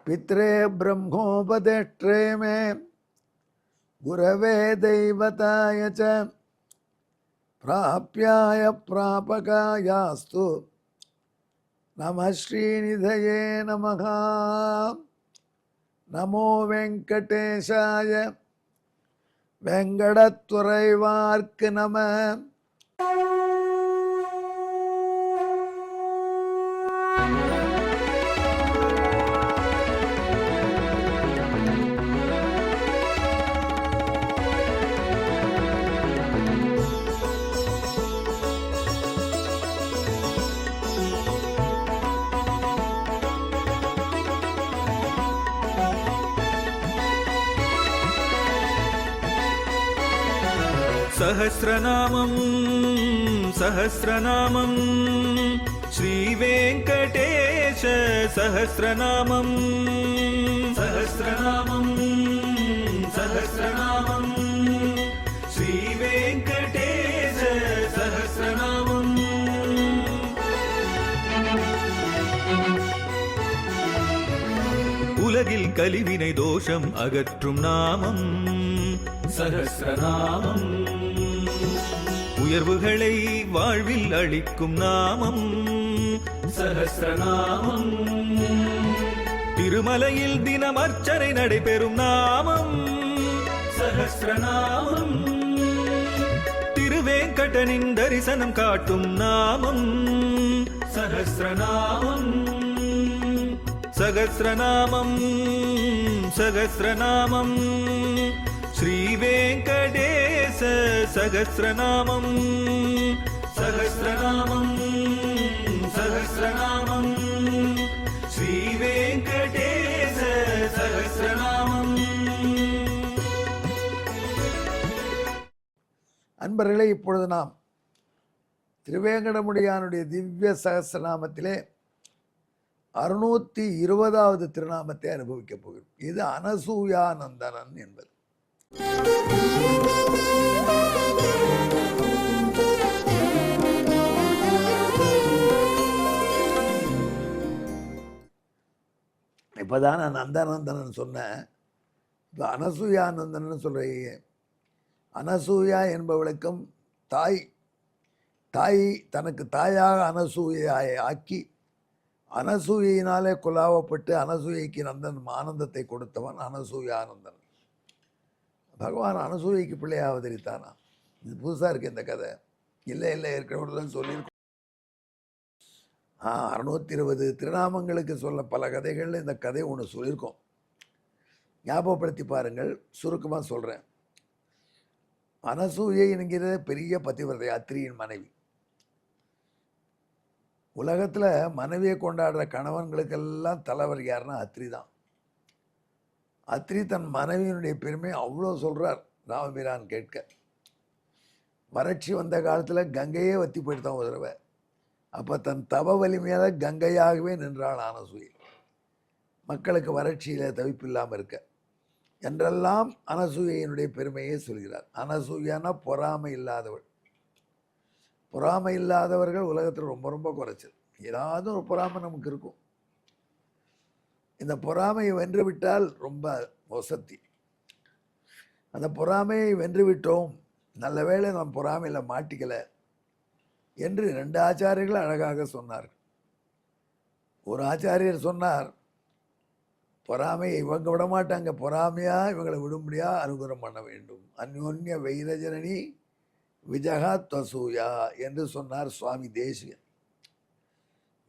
पित्रे ब्रह्मोपदेष्ट्रे मे गुरवे दैवताय च प्राप्याय प्रापकायास्तु नमः श्रीनिधये नमः। नमो वेंकटेशाय वेंकटत्वरैवार्क नमः। सहस्रनामं सहस्रनामं श्रीवेङ्कटेश सहस्रनामं सहस्रनामं सहस्रनामं श्रीवेङ्कटेश सहस्रनामम्। உலகில் கலிவினை தோஷம் அகற்றும் நாமம் சஹஸ்ரநாமம். உயர்வுகளை வாழ்வில் அளிக்கும் நாமம் சஹஸ்ரநாமம். திருமலையில் தினம் அர்ச்சனை நடைபெறும் நாமம் சஹஸ்ரநாமம். திருவேங்கடனின் தரிசனம் காட்டும் நாமம் சஹஸ்ரநாமம். सहस्रनामं सहस्रनामं श्रीवेङ्कटेश सहस्रनामं सहस्रनामं सहस्रनामं श्रीवेङ्कटेश सहस्रनामं। அன்பர்களே, இப்பொழுது நாம் திருவேங்கடமுடியானுடைய திவ்ய சகஸ்ரநாமத்திலே 620வது திருநாமத்தை அனுபவிக்கப் போகிறோம். இது அனசூயானந்தனன் என்பது. இப்பதான் நான் நந்தனந்தனன் சொன்னேன். இப்போ அனசூயானந்தனன் சொல்றீங்க. அனசூயா என்பவளுக்கும் தாய் தனக்கு தாயாக அனசூயாயை ஆக்கி அனசூயினாலே குலாவப்பட்டு அனசூயைக்கு நந்தன் ஆனந்தத்தை கொடுத்தவன் அனசூயானந்தன். பகவான் அனசூயைக்கு பிள்ளையாக அவதரித்தானா? இது புதுசாக இருக்கு இந்த கதை. இல்லை இருக்கிறவர்கள் சொல்லியிருக்கோம். 620 திருநாமங்களுக்கு சொல்ல பல கதைகளில் இந்த கதை ஒன்று சொல்லியிருக்கோம். ஞாபகப்படுத்தி பாருங்கள். சுருக்கமாக சொல்கிறேன். அனசூயை என்கிற பெரிய பதிவிரதை, அத்திரியின் மனைவி. உலகத்தில் மனைவியை கொண்டாடுற கணவன்களுக்கெல்லாம் தலைவர் யாருன்னா அத்ரி தான். அத்ரி தன் மனைவியினுடைய பெருமை அவ்வளோ சொல்கிறார் ராமபிரான் கேட்க. வறட்சி வந்த காலத்தில் கங்கையே வத்தி போயிட்டு ஒரு தடவை. அப்போ தன் தவ வலிமையால் கங்கையாகவே நின்றாள் அனசூயை. மக்களுக்கு வறட்சியில் தவிப்பு இல்லாமல் இருக்க என்றெல்லாம் அனசூயினுடைய பெருமையை சொல்கிறார். அனசூயானா பொறாமை இல்லாதவள். பொறாமை இல்லாதவர்கள் உலகத்தில் ரொம்ப ரொம்ப குறைச்சல். ஏதாவது ஒரு பொறாமை நமக்கு இருக்கும். இந்த பொறாமையை வென்றுவிட்டால் ரொம்ப வசதி. அந்த பொறாமையை வென்றுவிட்டோம், நல்ல வேளை நாம் பொறாமையில் மாட்டிக்கலை என்று 2 ஆச்சாரியர்கள் அழகாக சொன்னார். ஒரு ஆச்சாரியர் சொன்னார், பொறாமையை இவங்க விட மாட்டாங்க, பொறாமையா இவங்களை விடும்படியா அனுகிரகம் பண்ண வேண்டும். அந்யோன்ய வைரஜனனி விஜகா தசூயா என்று சொன்னார் சுவாமி தேசிகன்.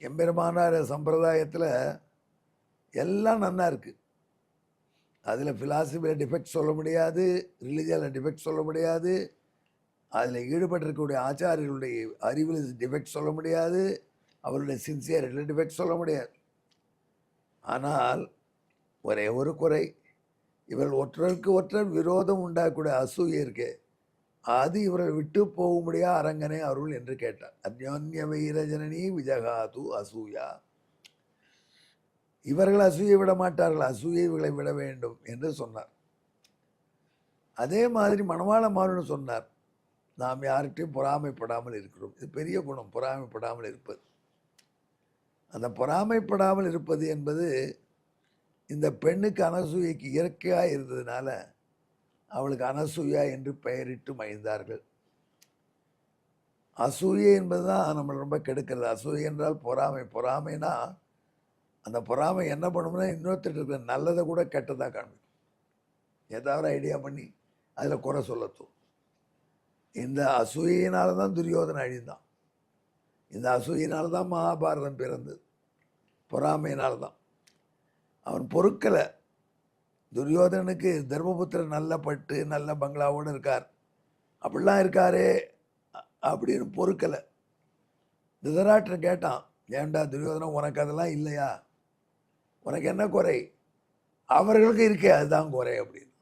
எம்பெருமானார் சம்பிரதாயத்தில் எல்லாம் நன்னா இருக்குது. அதில் ஃபிலாசபியில் டிஃபெக்ட் சொல்ல முடியாது, ரிலிஜனில் டிஃபெக்ட் சொல்ல முடியாது, அதில் ஈடுபட்டிருக்கக்கூடிய ஆச்சாரியர்களுடைய அறிவில் டிஃபெக்ட் சொல்ல முடியாது, அவருடைய சின்சியரிட்டியில் டிஃபெக்ட் சொல்ல முடியாது. ஆனால் ஒரே ஒரு குறை, இவர்கள் ஒற்றருக்கு ஒற்றர் விரோதம் உண்டாகக்கூடிய அசூயை இருக்கு, அது இவரை விட்டு போக முடியா அரங்கனே அருள் என்று கேட்டார். அந்யோன்ய வைரஜனனி விஜகாது அசூயா. இவர்கள் அசூயை விட மாட்டார்கள், அசூயை இவர்களை விட வேண்டும் என்று சொன்னார். அதே மாதிரி மணவாள மாறன் சொன்னார், நாம் யார்கிட்டையும் பொறாமைப்படாமல் இருக்கிறோம். இது பெரிய குணம், பொறாமைப்படாமல் இருப்பது. அந்த பொறாமைப்படாமல் இருப்பது என்பது இந்த பெண்ணுக்கு அனசூயைக்கு இயற்கையாக இருந்ததுனால அவளுக்கு அனசூயா என்று பெயரிட்டு மகிழ்ந்தார்கள். அசூயை என்பது தான் நம்மளை ரொம்ப கெடுக்கிறது. அசூயை என்றால் பொறாமை. பொறாமைனா அந்த பொறாமை என்ன பண்ணும்னா இன்னொருத்தர் இருக்கிற நல்லதை கூட கெட்டதாக காண்பிக்கும். ஏதாவது ஐடியா பண்ணி அதில் குறை சொல்லத்தோம். இந்த அசூயினால தான் துரியோதனை அழிந்தான். இந்த அசூயினால தான் மகாபாரதம் பிறந்தது. பொறாமையினால தான். அவன் பொறுக்கலை. துரியோதனுக்கு தர்மபுத்திரர் நல்ல பட்டு நல்ல பங்களாவோடு இருக்கார், அப்படிலாம் இருக்காரே அப்படின்னு பொறுக்கலை. திருதராட்டிரன் கேட்டான், ஏன்டா துரியோதனம் உனக்கு அதெல்லாம் இல்லையா, உனக்கு என்ன குறை, அவர்களுக்கு இருக்கே அதுதான் குறை அப்படின்னு.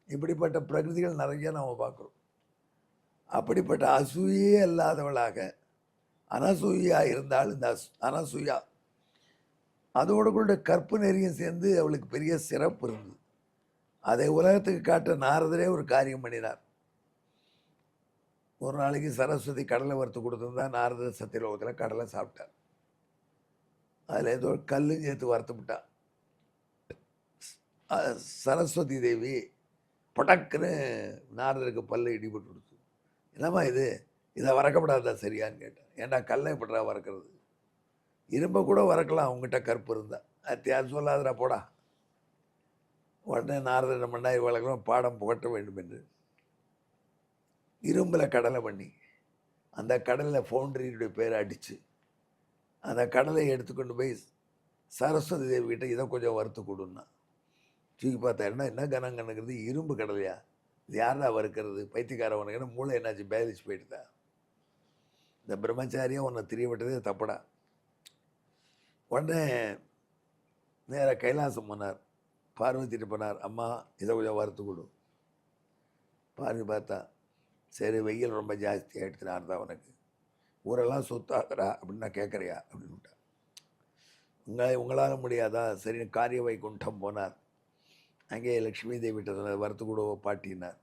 இப்படிப்பட்ட பிரகிருதிகள் நிறைய நாம் பார்க்குறோம். அப்படிப்பட்ட அசூயே இல்லாதவளாக அனசூயா இருந்தால் இந்த அனசூயா அதோடு கூட கற்பு நெறியும் சேர்ந்து அவளுக்கு பெரிய சிறப்பு இருந்தது. அதை உலகத்துக்கு காட்ட நாரதரே ஒரு காரியம் பண்ணினார். ஒரு நாளைக்கு சரஸ்வதி கடலை வறுத்து கொடுத்துருந்தா நாரதர் சத்தியலோகத்தில் கடலை சாப்பிட்டார். அதில் ஏதோ கல்லும் சேர்த்து வறுத்து விட்டா. சரஸ்வதி தேவி படக்குன்னு நாரதருக்கு பல்ல இடிபட்டு கொடுத்து, என்னம்மா இது, இதை வறக்கப்படாதா சரியான்னு கேட்டேன். ஏன்டா கல்லை எப்படா வறக்கிறது, இரும்பை கூட வறக்கலாம் அவங்ககிட்ட கற்பு இருந்தா, அது சொல்லாதடா போடா. உடனே நாரதர் மண்ணாய் வளர்க்கணும் பாடம் புகட்ட வேண்டும் என்று இரும்பில் கடலை பண்ணி அந்த கடலில் ஃபவுண்டரியுடைய பேரை அடித்து அந்த கடலை எடுத்துக்கொண்டு போய் சரஸ்வதி தேவி கிட்ட இதை கொஞ்சம் வறுத்து கொடுன்னா. தூக்கி பார்த்தா என்ன கனங்கிறது, இரும்பு கடலையா, இது யாரா வறுக்கிறது, பைத்தியக்காரவனுக்கு மூளை என்னாச்சு பேலிச்சு போயிட்டுதா, இந்த பிரம்மச்சாரியாக உன்னை தெரிய விட்டதே தப்படா. உடனே நேராக கைலாசம் போனார். பார்வதிட்டு போனார், அம்மா இதை கொஞ்சம் வறுத்து கொடு. பார்வதி பார்த்தா, சரி வெயில் ரொம்ப ஜாஸ்தி ஆகிடுச்சுனார் தான் உனக்கு, ஊரெல்லாம் சுத்தாதரா அப்படின்னு நான் கேட்குறியா அப்படின்ட்டா. உங்களால் முடியாதா, சரி காரிய வைகுண்டம் போனார். அங்கே லக்ஷ்மி தேவிட்ட வறுத்து கொடுவோ பாட்டினார்.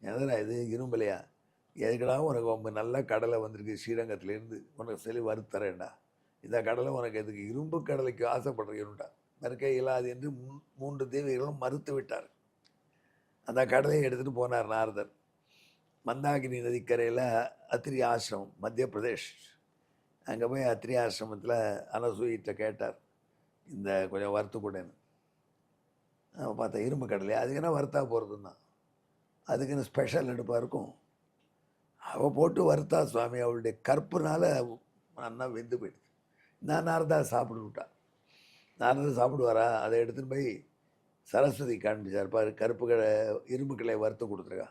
எதனா இது இரும்பலையா, எதுக்கடா உனக்கு ரொம்ப நல்ல கடலை வந்திருக்கு ஸ்ரீரங்கத்துலேருந்து, உனக்கு சரி வறுத்தரேன்டா, இந்த கடலை உனக்கு எதுக்கு, இரும்பு கடலைக்கு ஆசைப்படுறீங்கன்னுட்டா. மறுக்க இயலாது என்று 3 தேவிகளும் மறுத்து விட்டார். அந்த கடலையை எடுத்துகிட்டு போனார் நாரதர். மந்தாகினி நதிக்கரையில் அத்திரி ஆசிரமம், மத்திய பிரதேஷ். அங்கே போய் அத்திரி ஆசிரமத்தில் அனசூயிட்ட கேட்டார், இந்த கொஞ்சம் வறுத்து கொடுன்னு. பார்த்தா இரும்பு கடலை, அதுக்குன்னா வறுத்தா போகிறதுன்னா, அதுக்குன்னு ஸ்பெஷல் எடுப்பாக இருக்கும். அவள் போட்டு வறுத்தா சுவாமி, அவளுடைய கற்புனால நல்லா வெந்து போயிடுது. நான் நாரதா சாப்பிட்டு விட்டா. நாரதர் சாப்பிடுவாரா, அதை எடுத்துன்னு போய் சரஸ்வதி காண்பிச்சார், பாரு கருப்பு இரும்பு கடலை வறுத்து கொடுத்துருக்கா.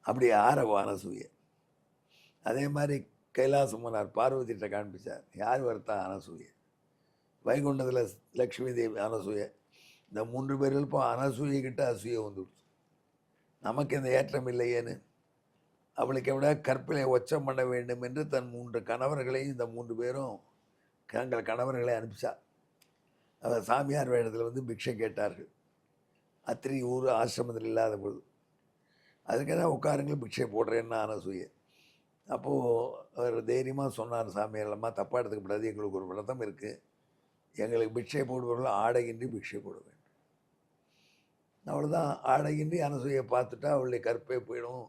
அப்படி ஆரவம் அனசூயை. அதே மாதிரி கைலாசம் போனார், பார்வதிகிட்ட காண்பிச்சார், யார் வறுத்தா, அனசூயை. வைகுண்டத்தில் லக்ஷ்மி தேவி, அனசூயை. இந்த 3 பேர்கள் இப்போ அனசூயக்கிட்ட அசூயை வந்துவிடுச்சு. நமக்கு இந்த ஏற்றம் இல்லையேன்னு அவளுக்கு எவ்வளோ கற்பிலை ஒச்சம் பண்ண வேண்டும் என்று தன் 3 கணவர்களையும் இந்த 3 பேரும் தங்கள் கணவர்களை அனுப்பிச்சா. அவர் சாமியார் வேடத்தில் வந்து பிக்ஷை கேட்டார்கள். அத்திரி ஊர் ஆசிரமத்தில் இல்லாத பொழுது அதுக்கெல்லாம் உட்காருங்கள் பிக்ஷை போடுறேன்னு அனசூயை. அப்போது அவர் தைரியமாக சொன்னார், சாமியார்லம்மா தப்பாக எடுத்துக்கப்படாது, எங்களுக்கு ஒரு விரதம் இருக்குது, எங்களுக்கு பிக்ஷை போடுபவர்கள் ஆடையின்றி பிக்ஷை போட வேண்டும். அவ்வளோதான். ஆடையின்றி அனசூயை பார்த்துட்டா அவளுடைய கற்பே போயிடும்.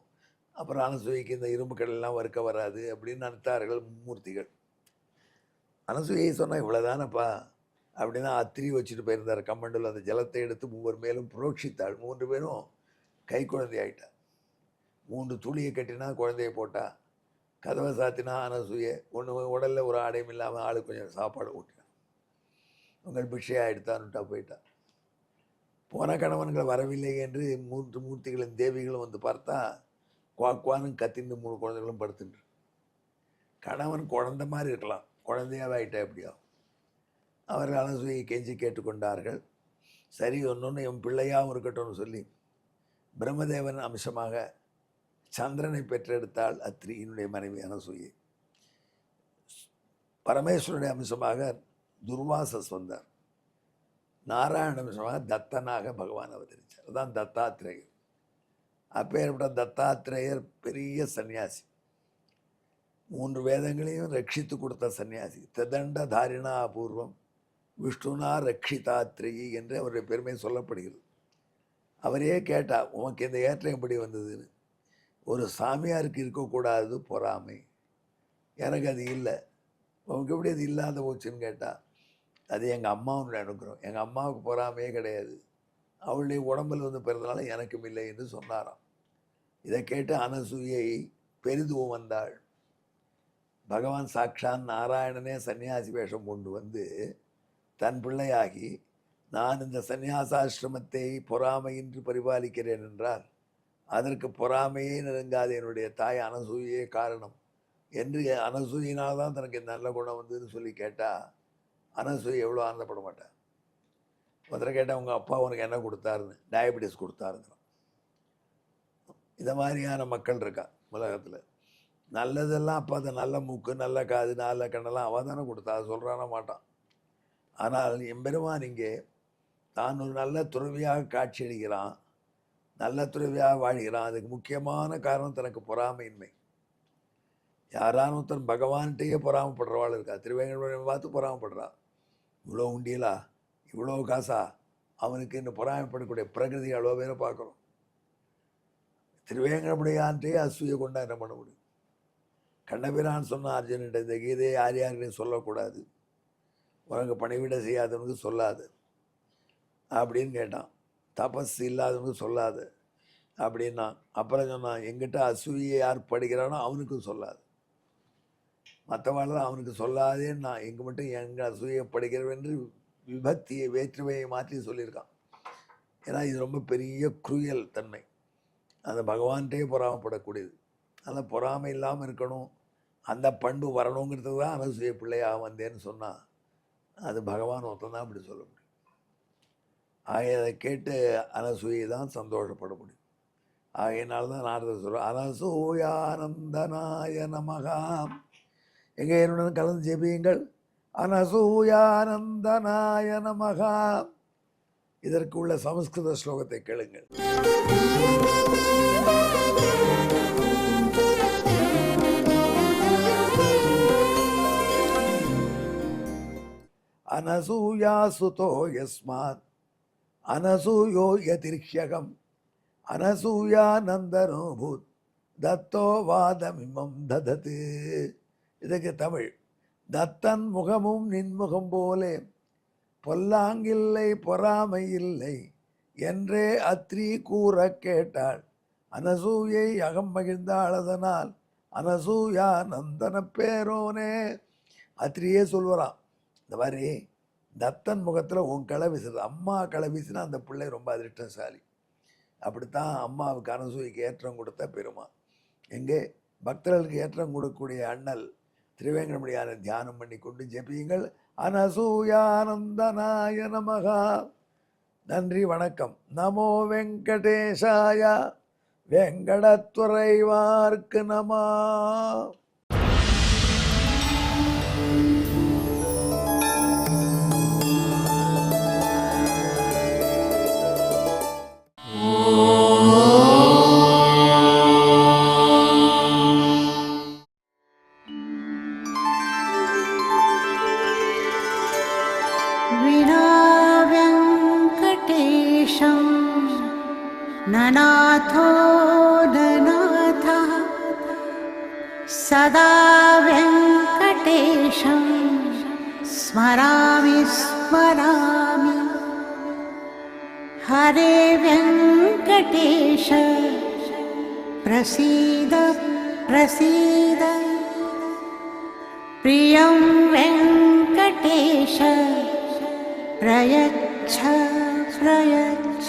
அப்புறம் அனசூயைக்கு இந்த இரும்பு கடலாம் வறுக்க வராது அப்படின்னு நினைத்தார்கள் மும்மூர்த்திகள். அனசூயை சொன்னால் இவ்வளோதானப்பா அப்படின்னா அத்திரி வச்சுட்டு போயிருந்தார் கம்மண்டில். அந்த ஜலத்தை எடுத்து 3 மேலும் புரோட்சித்தாள். 3 பேரும் கை குழந்தை ஆயிட்டா. 3 துளியை கட்டினா குழந்தைய போட்டா, கதவை சாத்தினா அனசூயை, ஒன்று உடலில் ஒரு ஆடையும் இல்லாமல் ஆளுக்கு கொஞ்சம் சாப்பாடு ஊட்டினான். உங்கள் பிக்ஷையாக எடுத்தான்னுட்டா போயிட்டா. போன கணவன்கள் வரவில்லை என்று 3 மூர்த்திகளின் தேவிகளும் வந்து பார்த்தா குவான்னு கத்தின்னு 3 குழந்தைகளும் படுத்துட்டு. கணவன் குழந்தை மாதிரி இருக்கலாம், குழந்தையாக ஆகிட்டா எப்படியா. அவர்கள் அனசூயை கெஞ்சி கேட்டுக்கொண்டார்கள். சரி ஒன்று என் பிள்ளையாகவும் இருக்கட்டும்னு சொல்லி பிரம்மதேவன் அம்சமாக சந்திரனை பெற்றெடுத்தாள் அத்திரியினுடைய மனைவி அனசூயை. பரமேஸ்வருடைய அம்சமாக துர்வாசஸ் வந்தார். நாராயண அம்சமாக தத்தனாக பகவான் அவதரித்தார். அதுதான் தத்தாத்திரேயர். அப்பேற்பட்ட தத்தாத்திரேயர் பெரிய சன்னியாசி, 3 வேதங்களையும் ரட்சித்து கொடுத்த சன்னியாசி. திதண்ட தாரிணா அபூர்வம் விஷ்ணுனா ரக்ஷிதாத்ரி என்று அவருடைய பெருமை சொல்லப்படுகிறது. அவரையே கேட்டா, உனக்கு இந்த ஏற்றம் எப்படி வந்ததுன்னு. ஒரு சாமியாருக்கு இருக்கக்கூடாது பொறாமை, எனக்கு அது இல்லை. உனக்கு எப்படி அது இல்லாத போச்சுன்னு கேட்டால், அது எங்கள் அம்மாவுன்னு அனுக்கிறோம். எங்கள் அம்மாவுக்கு பொறாமையே கிடையாது, அவளுடைய உடம்பில் வந்து பிறந்தனால எனக்கும் இல்லை என்று சொன்னாராம். இதை கேட்டு அனசூயை பெரிதும் வந்தாள். பகவான் சாக்ஷான் நாராயணனே சன்னியாசி வேஷம் கொண்டு வந்து தன் பிள்ளையாகி, நான் இந்த சந்நியாசாசிரமத்தை பொறாமையின்றி பரிபாலிக்கிறேன் என்றால் அதற்கு பொறாமையே நெருங்காத என்னுடைய தாய் அனசூயே காரணம் என்று, அனசூயினால் தான் தனக்கு நல்ல குணம் வந்ததுன்னு சொல்லி கேட்டால் அனசூயை எவ்வளோ ஆனந்தப்பட மாட்டேன். ஒருத்தரை கேட்டால் உங்கள் அப்பா உனக்கு என்ன கொடுத்தாருன்னு, டயபெட்டிஸ் கொடுத்தாருங்கிறான். இதை மாதிரியான மக்கள் இருக்கா உலகத்தில். நல்லதெல்லாம் அப்போ அது நல்ல மூக்கு, நல்ல காது, நல்ல கண்ணெல்லாம் அவன் தானே கொடுத்தா, அது சொல்கிறான மாட்டான். ஆனால் எம்பெருமான் இங்கே தான் ஒரு நல்ல துறவியாக காட்சியளிக்கிறான், நல்ல துறவியாக வாழ்கிறான். அதுக்கு முக்கியமான காரணம் தனக்கு பொறாமையின்மை. யாரான ஒருத்தன் பகவான்கிட்டயே பொறாமப்படுறவாள் இருக்கா. திருவேங்கடம் பார்த்து பொறாமப்படுறா, இவ்வளோ உண்டியலா, இவ்வளோ காசா, அவனுக்கு இன்னும் பொறாமைப்படக்கூடிய பிரகிருதி அவ்வளோ பேரை பார்க்குறோம். திருவேங்கடமுடையான்ட்டே அசூயை கொண்டா என்ன பண்ண முடியும்? கண்ணபிரான் சொன்ன அர்ஜுன்கிட்ட, இந்த கீதையை யார் யாருக்கையும் சொல்லக்கூடாது, உனக்கு பணிவிட செய்யாதவனுக்கு சொல்லாது அப்படின்னு கேட்டான். தபஸ் இல்லாதவனுக்கு சொல்லாது அப்படின்னா. அப்புறம் சொன்னான், எங்கிட்ட அசூயை யார் படிக்கிறானோ அவனுக்கும் சொல்லாது, மற்றவாள் அவனுக்கு சொல்லாதேன்னு நான் எங்கே மட்டும் எங்கள் அசூயை படிக்கிறவன் என்று விபக்தியை வேற்றுமையை மாற்றி சொல்லியிருக்கான். ஏன்னா இது ரொம்ப பெரிய குரூயல் தன்மை, அந்த பகவான்கிட்டே பொறாமப்படக்கூடியது. அந்த பொறாமை இல்லாமல் இருக்கணும், அந்த பண்பு வரணுங்கிறதுக்கு தான் அனசூய பிள்ளையாக வந்தேன்னு சொன்னால் அது பகவான் ஒருத்தன் தான் அப்படி சொல்ல முடியும். ஆகிய அதை கேட்டு அனசூயை தான் சந்தோஷப்பட முடியும். ஆகையினால்தான் நாரதர் சொல்கிறோம், அனசூயானந்தனாய நமகா. எங்கே என்னுடன் கலந்து ஜெபியுங்கள். அனசூயானந்தனாய நமகா. இதற்கு உள்ள சமஸ்கிருத ஸ்லோகத்தை கேளுங்கள். அனசூயா சுதோ யஸ்மாத் அனசூயோ யதிர்ஹ்யகம் அனசூயா நந்தனோ பூத் தத்தோ வாதமிமம் ததது. இதுக்கு தமிழ், தத்தன் முகமும் நின்முகம் போலே பொல்லாங்கில்லை பொறாமை இல்லை என்றே அத்ரி கூற கேட்டாள். அனசூயை அகம் மகிழ்ந்தாள், அதனால் அனசூயா நந்தன பேரோனே. அத்ரியே சொல்வரான், இந்த மாதிரி தத்தன் முகத்தில் உன் களை வீசுறது, அம்மா களை வீசினா அந்த பிள்ளை ரொம்ப அதிர்ஷ்டசாலி. அப்படித்தான் அம்மாவுக்கு அனசூய்க்கு ஏற்றம் கொடுத்த பெருமான். எங்கே பக்தர்களுக்கு ஏற்றம் கொடுக்கக்கூடிய அண்ணல் திருவேங்கடமுடியான தியானம் பண்ணி கொண்டு ஜெபியுங்கள். அனசூயானந்தனாய நமகா. நன்றி, வணக்கம். நமோ வெங்கடேசாய. வெங்கடத்துறைவார்க்கு நம. ननाथो ननाथः सदा वेङ्कटेशं स्मरामि स्मरामि. हरे वेङ्कटेश प्रसीद प्रसीद. प्रियं वेङ्कटेश प्रयच्छ प्रयच्छ.